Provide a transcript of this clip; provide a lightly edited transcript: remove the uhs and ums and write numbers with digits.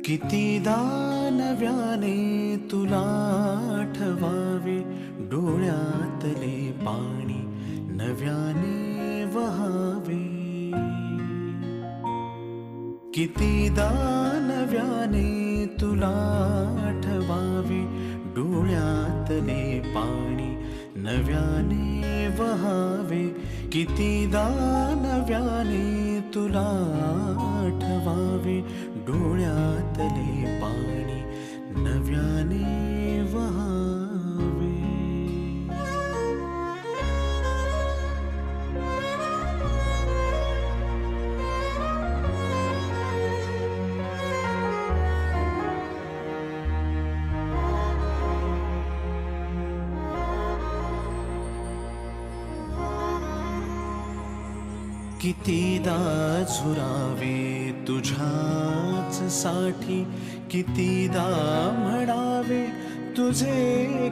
कितीदा नव्याने तुला आठवावे, डोळ्यातले पाणी नव्याने वहावे. कितीदा नव्याने तुला आठवावे, डोळ्यातले पाणी नव्याने वहावे. कितीदा नव्याने तुला आठवावे, डोळ्यातले पाणी नव्याने वहावे. कितीदा झुरावे तुझ्याच साठी, कितीदा म्हणावे तुझे